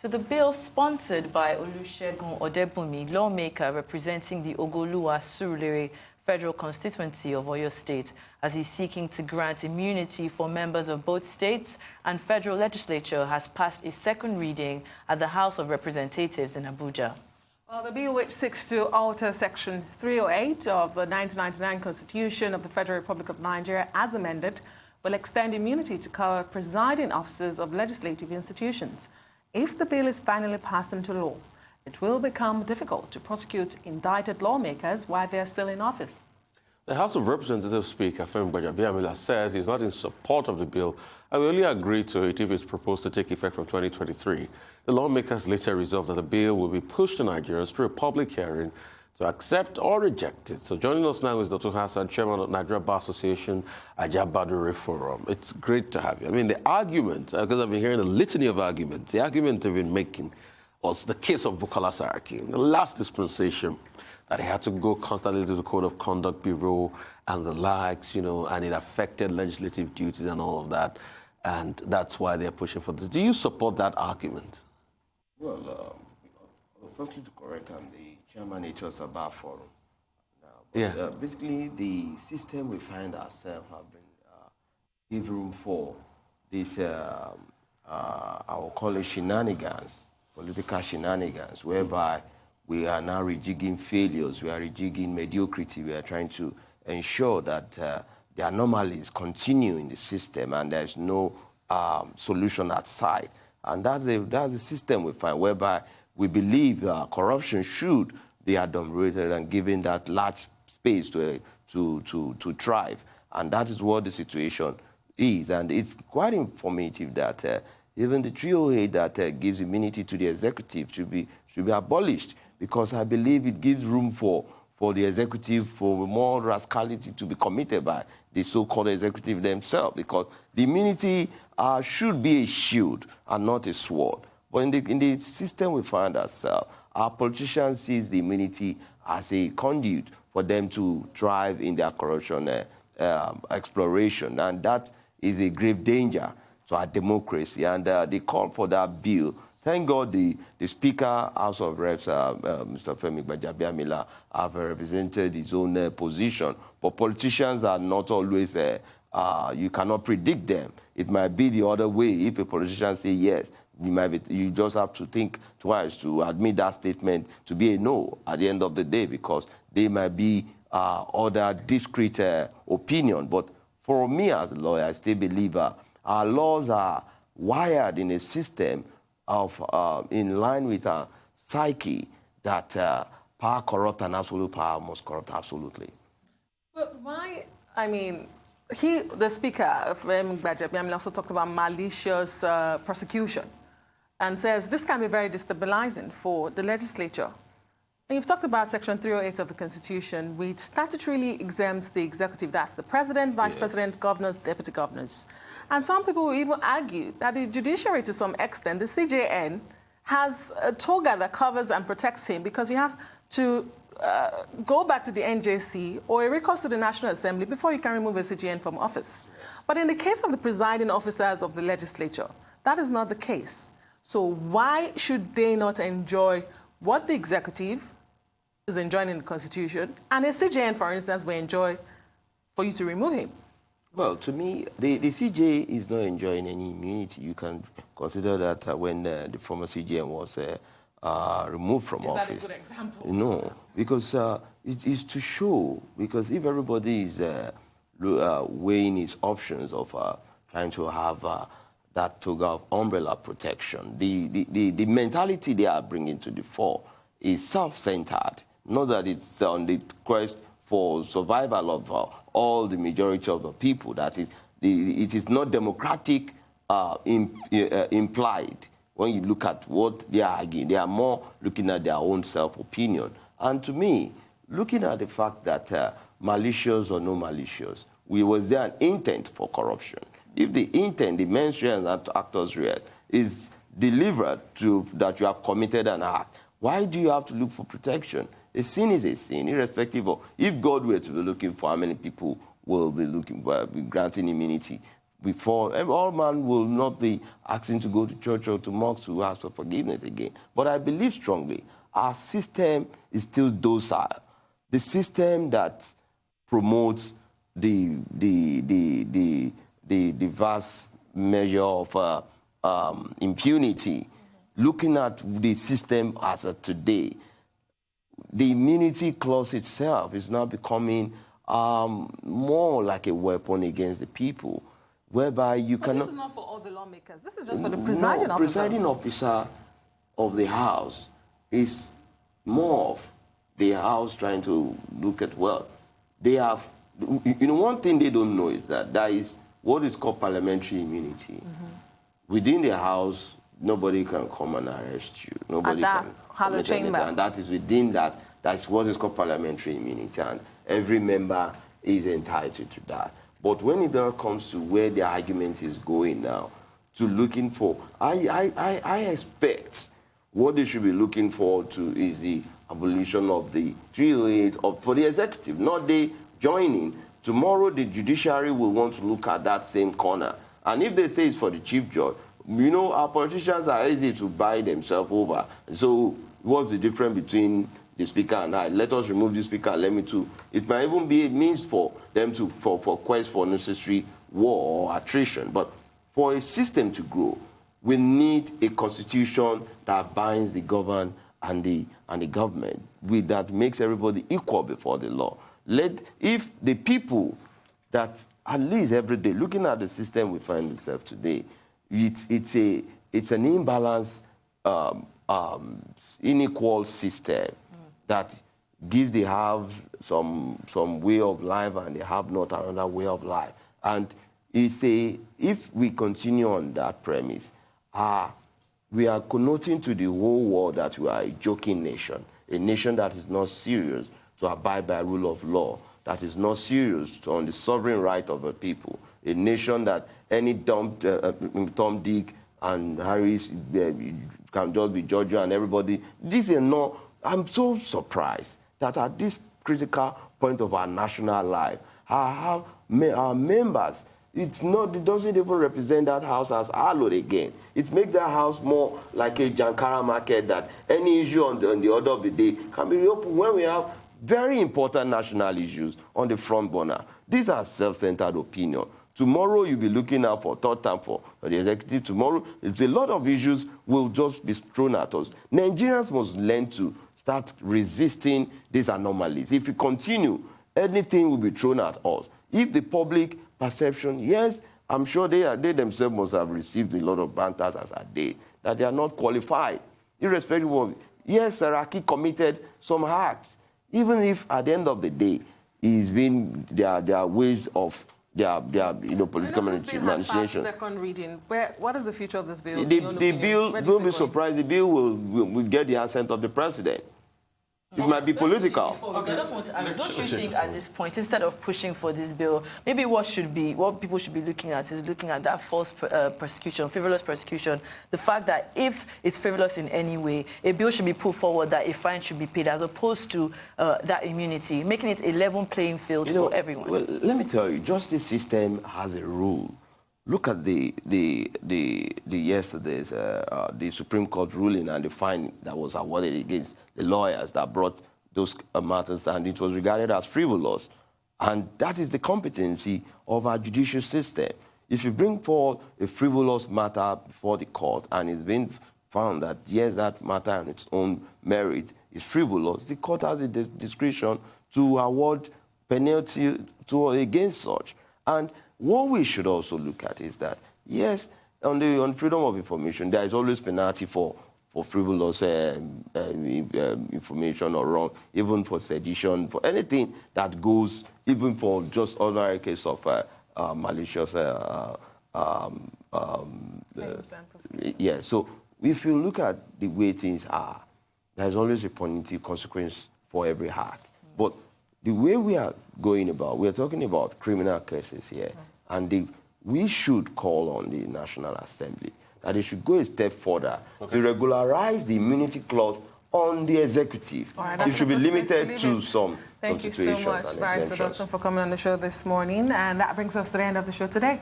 So the bill sponsored by Olusegun Odebunmi, lawmaker representing the Ogoluwa-Surulere federal constituency of Oyo State, as he's seeking to grant immunity for members of both states and federal legislature, has passed a second reading at the House of Representatives in Abuja. Well, the bill, which seeks to alter Section 308 of the 1999 Constitution of the Federal Republic of Nigeria as amended, will extend immunity to cover presiding officers of legislative institutions. If the bill is finally passed into law, it will become difficult to prosecute indicted lawmakers while they are still in office. The House of Representatives Speaker, Femi Gbajabiamila, says he's not in support of the bill and will only agree to it if it's proposed to take effect from 2023. The lawmakers later resolved that the bill will be pushed to Nigerians through a public hearing to accept or reject it. So joining us now is Dotun Hassan, chairman of Nigeria Bar Association, Ajah Badore Forum. It's great to have you. I mean, the argument, because I've been hearing a litany of arguments, the argument they've been making was the case of Bukola Saraki, the last dispensation, that he had to go constantly to the Code of Conduct Bureau and the likes, you know, and it affected legislative duties and all of that. And that's why they're pushing for this. Do you support that argument? Well, firstly to correct, I'm the chairman of Bar Forum. Basically, the system we find ourselves have been give room for this, I will call it shenanigans, political shenanigans, whereby we are now rejigging failures, we are rejigging mediocrity, we are trying to ensure that the anomalies continue in the system and there's no solution at sight. And that's the system we find, whereby we believe corruption should be adumbrated and given that large space to thrive. And that is what the situation is. And it's quite informative that even the 308 that gives immunity to the executive should be abolished, because I believe it gives room for the executive, for more rascality to be committed by the so-called executive themselves, because the immunity should be a shield and not a sword. But in the system we find ourselves, our politicians see the immunity as a conduit for them to thrive in their corruption exploration, and that is a grave danger to our democracy. And the call for that bill, thank God the Speaker, House of Reps, Mr. Femi Gbajabiamila, have represented his own position. But politicians are not always, you cannot predict them. It might be the other way. If a politician says yes, you just have to think twice to admit that statement to be a no at the end of the day, because they might be other discrete opinion. But for me as a lawyer, I still believe our laws are wired in a system of in line with our psyche that power corrupt and absolute power must corrupt absolutely. But why, I mean, the Speaker, Femi Gbajabiamila, also talked about malicious prosecution and says this can be very destabilizing for the legislature. And you've talked about Section 308 of the Constitution, which statutorily exempts the executive, that's the president, vice president, governors, deputy governors. And some people will even argue that the judiciary, to some extent, the CJN, has a toga that covers and protects him, because you have to go back to the NJC or a recourse to the National Assembly before you can remove a CJN from office. But in the case of the presiding officers of the legislature, that is not the case. So why should they not enjoy what the executive is enjoying in the Constitution, and a CJN, for instance, will enjoy for you to remove him? Well, to me, the CJ is not enjoying any immunity. You can consider that when the former CJN was removed from office. Is that a good example? No, because it is to show, because if everybody is weighing his options of trying to have that toga of umbrella protection, the mentality they are bringing to the fore is self-centered. Not that it's on the quest for survival of all the majority of the people. That is, it is not democratic implied. When you look at what they are arguing, they are more looking at their own self-opinion. And to me, looking at the fact that malicious or no malicious, was there an intent for corruption? If the intent, the mens rea and actus rea, is delivered to that you have committed an act, why do you have to look for protection? A sin is a sin, irrespective of, if God were to be looking for how many people will be granting immunity, before. All man will not be asking to go to church or to mosque to ask for forgiveness again. But I believe strongly our system is still docile. The system that promotes the vast measure of impunity, looking at the system as of today, the immunity clause itself is now becoming more like a weapon against the people, whereby you cannot... This is not for all the lawmakers. This is just for the presiding officers. Presiding officer of the House is more of the House trying to look at, well, they have... You know, one thing they don't know is that there is what is called parliamentary immunity. Mm-hmm. Within the House, nobody can come and arrest you. Nobody can commit anything. And that is within that. That's what is called parliamentary immunity. And every member is entitled to that. But when it now comes to where the argument is going now, to looking for, I expect what they should be looking forward to is the abolition of the 308 for the executive, not they joining. Tomorrow, the judiciary will want to look at that same corner. And if they say it's for the chief judge, you know, our politicians are easy to buy themselves over. So what's the difference between the speaker and I? Let us remove the speaker and let me too. It might even be a means for them to, for quest for necessary war or attrition. But for a system to grow, we need a constitution that binds the governed and the government, that makes everybody equal before the law. If the people that at least every day, looking at the system we find itself today, it's an imbalanced, unequal system that gives they have some way of life and they have not another way of life. And if we continue on that premise, we are connoting to the whole world that we are a joking nation, a nation that is not serious to abide by rule of law, that is not serious on the sovereign right of the people, a nation that any Tom, Dick, and Harris can just be judged and everybody. This is not. I'm so surprised that at this critical point of our national life, our members, it doesn't even represent that house as hallowed again. It makes that house more like a Jankara market that any issue on the order of the day can be reopened when we have very important national issues on the front burner. These are self-centered opinions. Tomorrow, you'll be looking out for third term for the executive. Tomorrow, it's a lot of issues will just be thrown at us. Nigerians must learn to start resisting these anomalies. If we continue, anything will be thrown at us. If the public perception, yes, I'm sure they themselves must have received a lot of banters as a day, that they are not qualified. Irrespective of, yes, Saraki committed some acts. Even if at the end of the day, it's been their ways of their political manipulation. Second reading. What is the future of this bill? The bill, don't be surprised, the bill will get the assent of the president. It might be political. I just want to ask, don't you think at this point, instead of pushing for this bill, maybe what people should be looking at is looking at that false prosecution, frivolous prosecution, the fact that if it's frivolous in any way, a bill should be put forward that a fine should be paid as opposed to that immunity, making it a level playing field for everyone. Well, let me tell you, justice system has a rule. Look at yesterday's the Supreme Court ruling and the fine that was awarded against the lawyers that brought those matters, and it was regarded as frivolous. And that is the competency of our judicial system. If you bring forward a frivolous matter before the court and it's been found that, yes, that matter on its own merit is frivolous, the court has the discretion to award penalty against such. And what we should also look at is that, yes, on freedom of information, there is always penalty for frivolous information or wrong, even for sedition, for anything that goes, even for just ordinary case of malicious. Yeah, so if you look at the way things are, there's always a punitive consequence for every act. But the way we are going about, we are talking about criminal cases here, and we should call on the National Assembly that they should go a step further to regularize the immunity clause on the executive. It should be limited to some Thank you so much, Barrister Dotun, for coming on the show this morning. And that brings us to the end of the show today.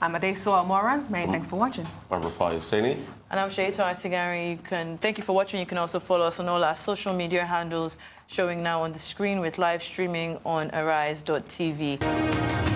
I'm Adeso Amoran. Many thanks for watching. I'm Rafai Hussaini. And I'm Sheito Atigari. Thank you for watching. You can also follow us on all our social media handles showing now on the screen with live streaming on arise.tv.